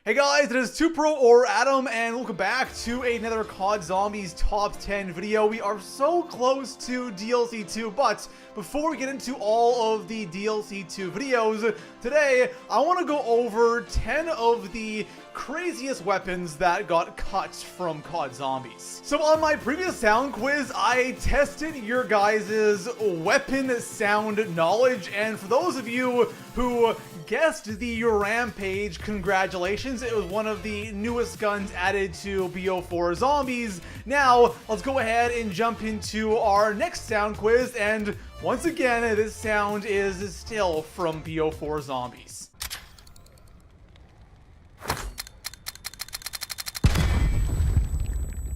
Hey guys, it is 2Pro or Adam, and welcome back to another COD Zombies Top 10 video. We are so close to DLC 2, but before we get into all of the DLC 2 videos, today I want to go over 10 of the craziest weapons that got cut from COD Zombies. So on my previous sound quiz, I tested your guys' weapon sound knowledge, and for those of you who guessed the Rampage, congratulations. It was one of the newest guns added to BO4 Zombies. Now, let's go ahead and jump into our next sound quiz, and once again, this sound is still from BO4 Zombies.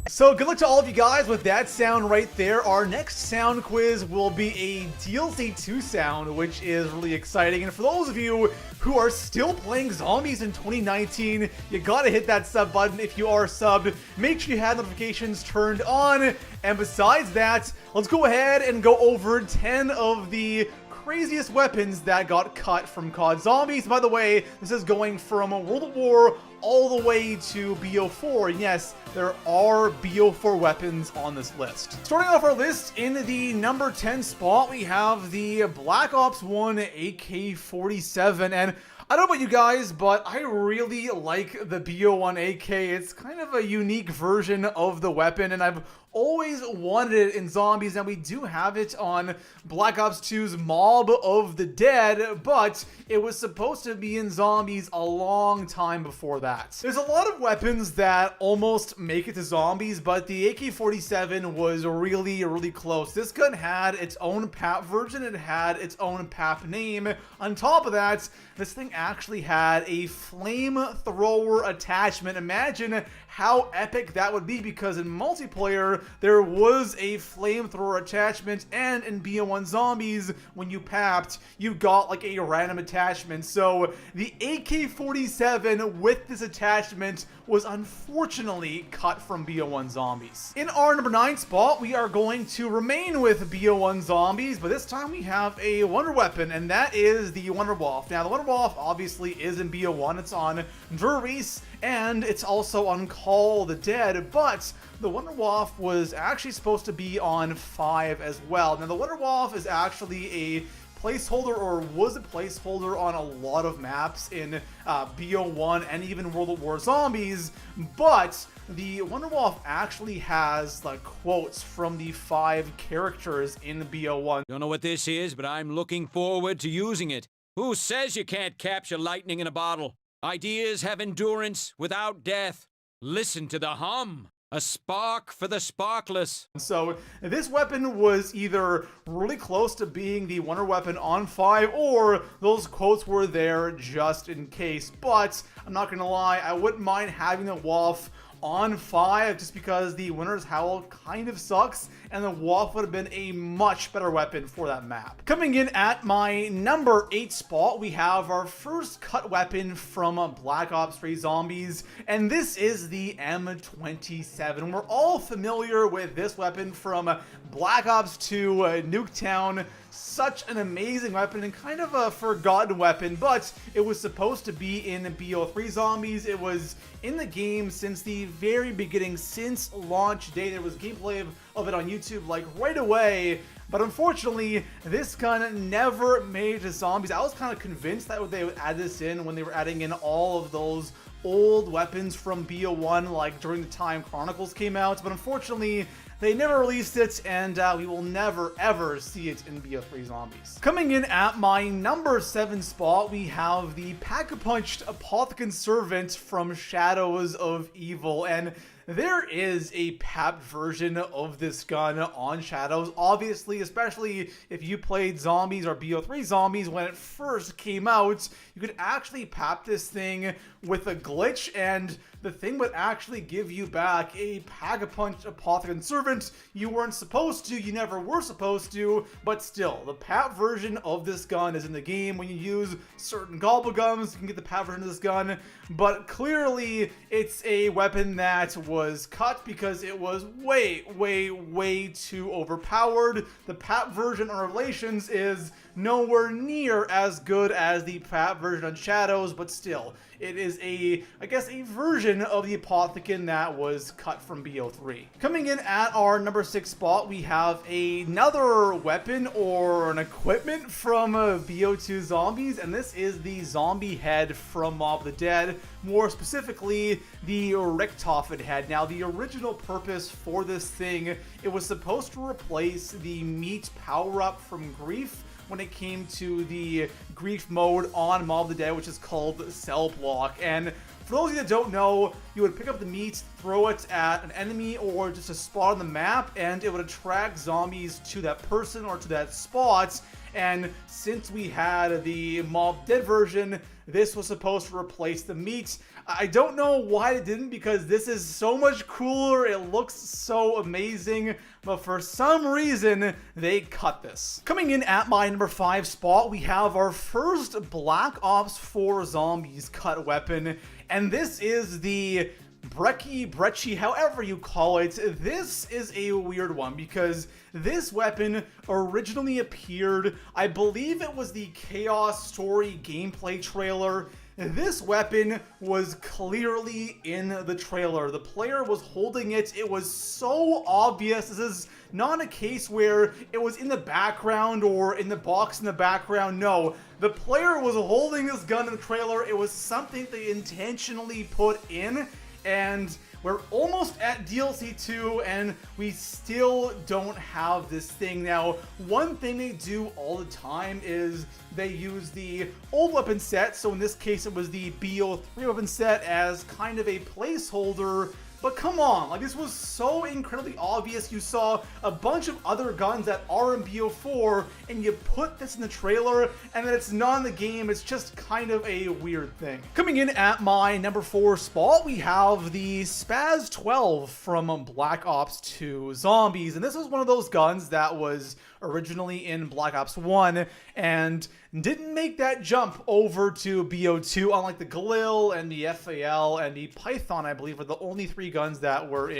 So good luck to all of you guys with that sound right there. Our next sound quiz will be a DLC 2 sound, which is really exciting. And for those of you who are still playing zombies in 2019, you gotta hit that sub button if you are subbed. Make sure you have notifications turned on. And besides that, let's go ahead and go over 10 of the craziest weapons that got cut from COD Zombies. By the way, this is going from World of War all the way to BO4. And yes, there are BO4 weapons on this list. Starting off our list, in the number 10 spot, we have the Black Ops 1 AK-47. And I don't know about you guys, but I really like the BO1 AK. It's kind of a unique version of the weapon, and I've always wanted it in Zombies, and we do have it on Black Ops 2's Mob of the Dead, but it was supposed to be in Zombies a long time before that. There's a lot of weapons that almost make it to Zombies, but the AK-47 was really close. This gun had its own PAP version, it had its own PAP name. On top of that, this thing actually had a flamethrower attachment. Imagine how epic that would be, because in multiplayer there was a flamethrower attachment, and in BO1 Zombies, when you papped, you got like a random attachment. So the AK-47 with this attachment was unfortunately cut from BO1 Zombies. In our number 9 spot, we are going to remain with BO1 Zombies, but this time we have a wonder weapon, and that is the Wunderwaffe. Now, the Wunderwaffe obviously is in BO1, it's on Verrees, and it's also on Call of the Dead, but the Wunderwaffe was actually supposed to be on 5 as well. Now, the Wunderwaffe is actually a placeholder, or was a placeholder, on a lot of maps in BO1 and even World of War Zombies, but the Wunderwaffe actually has like quotes from the 5 characters in BO1. Don't know what this is, but I'm looking forward to using it. Who says you can't capture lightning in a bottle? Ideas have endurance without death. Listen to the hum. A spark for the sparkless. So this weapon was either really close to being the wonder weapon on 5, or those quotes were there just in case. But I'm not gonna lie, I wouldn't mind having the Waff on 5, just because the Winter's Howl kind of sucks, and the Waff would have been a much better weapon for that map. Coming in at my number 8 spot, we have our first cut weapon from Black Ops 3 Zombies, and this is the M27. We're all familiar with this weapon from Black Ops 2 Nuketown. Such an amazing weapon and kind of a forgotten weapon, but it was supposed to be in BO3 Zombies. It was in the game since the very beginning, since launch day. There was gameplay of it on YouTube like right away, but unfortunately this gun never made it to Zombies. I was kind of convinced that they would add this in when they were adding in all of those old weapons from BO1, like during the time Chronicles came out, but unfortunately they never released it, and we will never ever see it in BO3 Zombies. Coming in at my number 7 spot, we have the Pack-a-Punched Apothecary Servant from Shadows of Evil, and there is a PAP version of this gun on Shadows, obviously, especially if you played Zombies or BO3 Zombies when it first came out. You could actually PAP this thing with a glitch, and the thing would actually give you back a Pack-a-Punch Apothecary Servant. You weren't supposed to, you never were supposed to, but still, the PAP version of this gun is in the game. When you use certain Gobblegums, you can get the PAP version of this gun, but clearly it's a weapon that was cut because it was way too overpowered. The PAP version on Revelations is nowhere near as good as the PAP version on Shadows, but still, it is I guess a version of the Apothicon that was cut from BO3. Coming in at our number 6 spot, we have another weapon or an equipment from BO2 Zombies, and this is the zombie head from Mob of the Dead, more specifically the Richtofen head. Now, the original purpose for this thing, it was supposed to replace the meat power-up from Grief when it came to the Grief mode on Mob of the Dead, which is called Cell Block. And for those of you that don't know, you would pick up the meat, throw it at an enemy or just a spot on the map, and it would attract zombies to that person or to that spot. And since we had the Mob Dead version, this was supposed to replace the meat. I don't know why it didn't, because this is so much cooler, it looks so amazing, but for some reason, they cut this. Coming in at my number 5 spot, we have our first Black Ops 4 Zombies cut weapon, and this is the Brecci, however you call it. This is a weird one because this weapon originally appeared, I believe it was the Chaos Story gameplay trailer. This weapon was clearly in the trailer. The player was holding it. It was so obvious. This is not a case where it was in the background or in the box in the background. No, the player was holding this gun in the trailer. It was something they intentionally put in. And we're almost at DLC 2, and we still don't have this thing. Now, one thing they do all the time is they use the old weapon set, so in this case it was the BO3 weapon set, as kind of a placeholder. But come on, like, this was so incredibly obvious. You saw a bunch of other guns that are in BO4, and you put this in the trailer, and then it's not in the game. It's just kind of a weird thing. Coming in at my number 4 spot, we have the Spaz 12 from Black Ops 2 Zombies, and this is one of those guns that was originally in Black Ops 1 and didn't make that jump over to BO2, unlike the Galil and the FAL and the Python, I believe, were the only 3 guns that were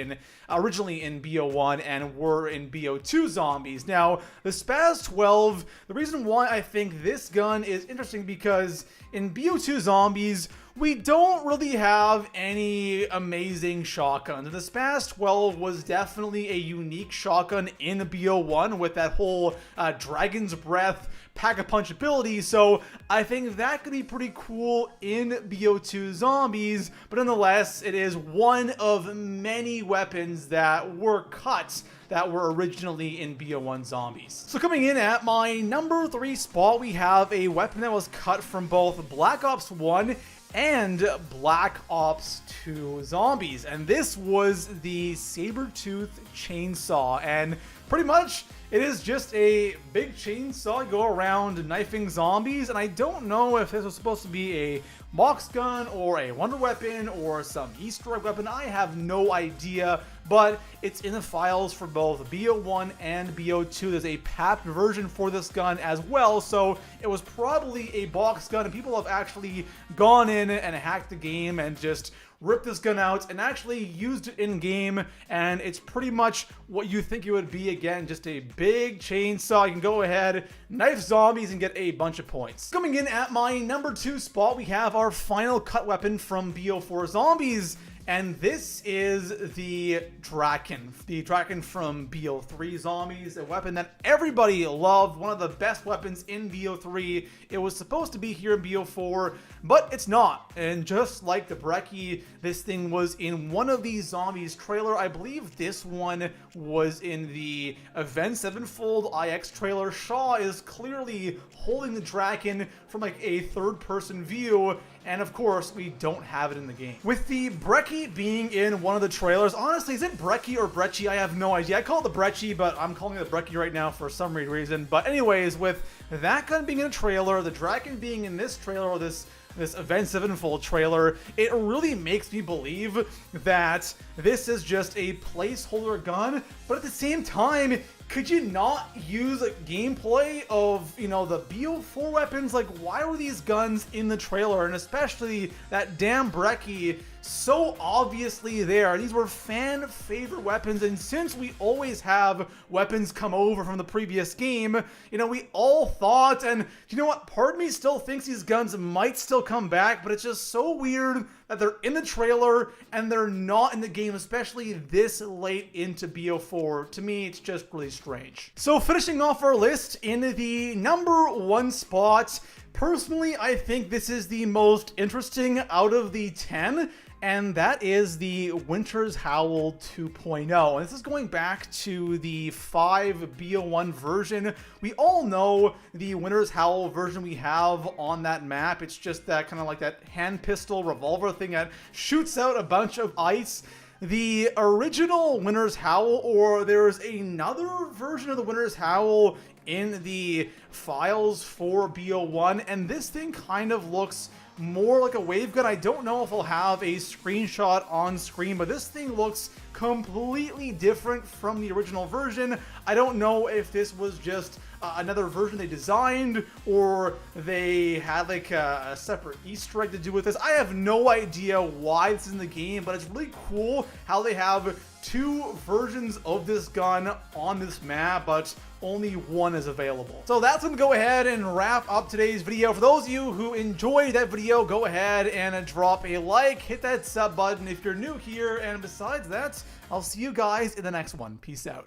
originally in BO1 and were in BO2 Zombies. Now, the Spaz 12, the reason why I think this gun is interesting, because in BO2 Zombies, we don't really have any amazing shotguns. The Spaz 12 was definitely a unique shotgun in the BO1 with that whole Dragon's Breath pack-a-punch ability, so I think that could be pretty cool in BO2 Zombies, but nonetheless, it is one of many weapons that were cut that were originally in BO1 Zombies. So coming in at my number 3 spot, we have a weapon that was cut from both Black Ops 1 and Black Ops 2 Zombies, and this was the Saber-Tooth Chainsaw, and pretty much it is just a big chainsaw. You go around knifing zombies, and I don't know if this was supposed to be a box gun or a wonder weapon or some Easter egg weapon. I have no idea, but it's in the files for both BO1 and BO2. There's a PAP version for this gun as well, so it was probably a box gun, and people have actually gone in and hacked the game and just ripped this gun out and actually used it in game, and it's pretty much what you think it would be. Again, just a big chainsaw. You can go ahead, knife zombies, and get a bunch of points. Coming in at my number 2 spot, we have our final cut weapon from BO4 Zombies, and this is the Draken. The Draken from BO3 Zombies, a weapon that everybody loved, one of the best weapons in BO3. It was supposed to be here in BO4, but it's not. And just like the Brecci, this thing was in one of these Zombies trailer. I believe this one was in the Event 7-fold IX trailer. Shaw is clearly holding the Draken from like a third-person view, and of course, we don't have it in the game. With the Brecci being in one of the trailers, honestly, is it Brecci or Brecci? I have no idea. I call it the Brecci, but I'm calling it the Brecci right now for some reason. But anyways, with that gun being in a trailer, the Draken being in this trailer, or this Event 7-fold trailer, it really makes me believe that this is just a placeholder gun, but at the same time, could you not use a gameplay of, you know, the BO4 weapons? Like, why were these guns in the trailer? And especially that damn Brecci, so obviously there. These were fan favorite weapons, and since we always have weapons come over from the previous game, you know, we all thought, and you know what, part of me still thinks these guns might still come back, but it's just so weird that they're in the trailer and they're not in the game, especially this late into BO4. To me, it's just really strange. So finishing off our list in the number 1 spot, personally, I think this is the most interesting out of the 10, and that is the Winter's Howl 2.0. And this is going back to the 5 BO1 version. We all know the Winter's Howl version we have on that map. It's just that kind of like that hand pistol revolver thing that shoots out a bunch of ice. The original Winter's Howl, or there's another version of the Winter's Howl in the files for BO1, and this thing kind of looks more like a wave gun. I don't know if I'll have a screenshot on screen, but this thing looks completely different from the original version. I don't know if this was just another version they designed, or they had like a separate Easter egg to do with this. I have no idea why this is in the game, but it's really cool how they have 2 versions of this gun on this map, but only one is available. So that's going to go ahead and wrap up today's video. For those of you who enjoyed that video, go ahead and drop a like, hit that sub button if you're new here, and besides that, I'll see you guys in the next one. Peace out.